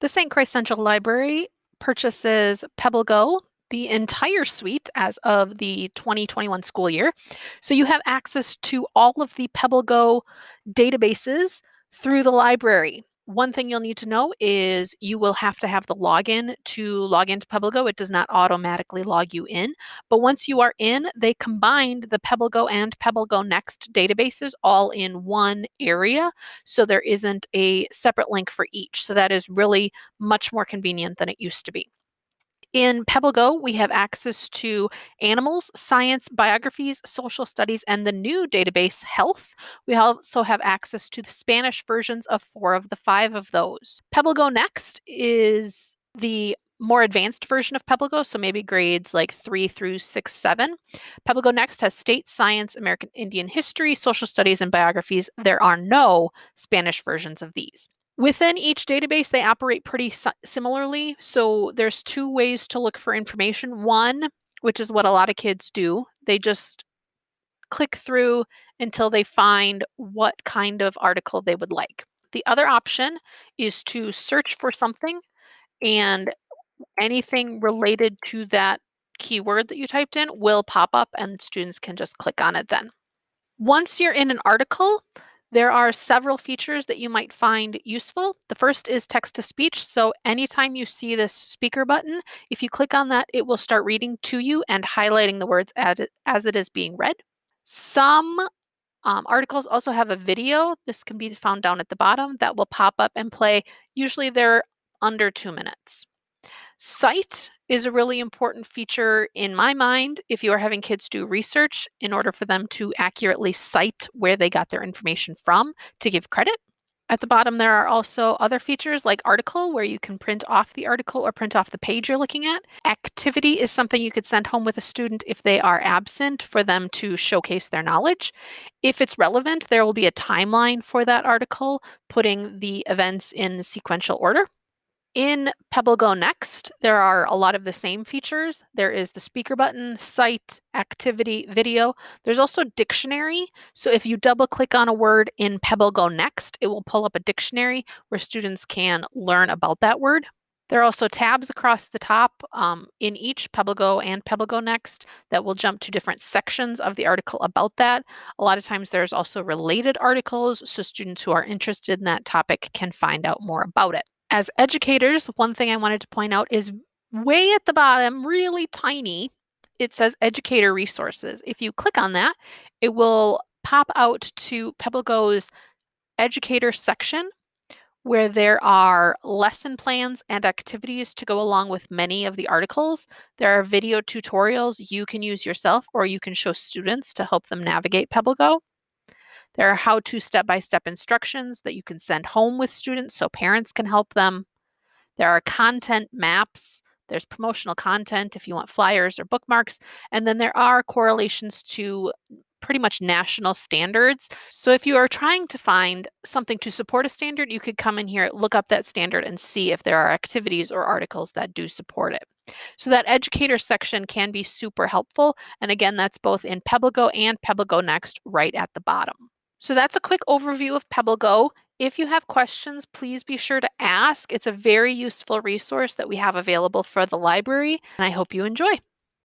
The St. Croix Central Library purchases PebbleGo, the entire suite as of the 2021 school year. So you have access to all of the PebbleGo databases through the library. One thing you'll need to know is you will have to have the login to log into PebbleGo. It does not automatically log you in. But once you are in, they combined the PebbleGo and PebbleGo Next databases all in one area. So there isn't a separate link for each. So that is really much more convenient than it used to be. In PebbleGo, we have access to animals, science, biographies, social studies, and the new database, health. We also have access to the Spanish versions of 4 of the 5 of those. PebbleGo Next is the more advanced version of PebbleGo, so maybe grades like 3 through 6, 7. PebbleGo Next has state, science, American Indian history, social studies, and biographies. There are no Spanish versions of these. Within each database, they operate pretty similarly. So there's 2 ways to look for information. One, which is what a lot of kids do, they just click through until they find what kind of article they would like. The other option is to search for something, and anything related to that keyword that you typed in will pop up, and students can just click on it then. Once you're in an article, there are several features that you might find useful. The first is text-to-speech. So anytime you see this speaker button, if you click on that, it will start reading to you and highlighting the words as it is being read. Some articles also have a video. This can be found down at the bottom that will pop up and play. Usually they're under 2 minutes. Cite is a really important feature in my mind if you are having kids do research in order for them to accurately cite where they got their information from to give credit. At the bottom, there are also other features like article, where you can print off the article or print off the page you're looking at. Activity is something you could send home with a student if they are absent for them to showcase their knowledge. If it's relevant, there will be a timeline for that article, putting the events in sequential order. In PebbleGo Next, there are a lot of the same features. There is the speaker button, cite, activity, video. There's also dictionary. So if you double click on a word in PebbleGo Next, it will pull up a dictionary where students can learn about that word. There are also tabs across the top in each PebbleGo and PebbleGo Next that will jump to different sections of the article about that. A lot of times there's also related articles, so students who are interested in that topic can find out more about it. As educators, one thing I wanted to point out is way at the bottom, really tiny, it says Educator Resources. If you click on that, it will pop out to PebbleGo's Educator section, where there are lesson plans and activities to go along with many of the articles. There are video tutorials you can use yourself, or you can show students to help them navigate PebbleGo. There are how-to step-by-step instructions that you can send home with students so parents can help them. There are content maps. There's promotional content if you want flyers or bookmarks. And then there are correlations to pretty much national standards. So if you are trying to find something to support a standard, you could come in here, look up that standard, and see if there are activities or articles that do support it. So that educator section can be super helpful. And again, that's both in PebbleGo and PebbleGo Next right at the bottom. So that's a quick overview of PebbleGo. If you have questions, please be sure to ask. It's a very useful resource that we have available for the library, and I hope you enjoy.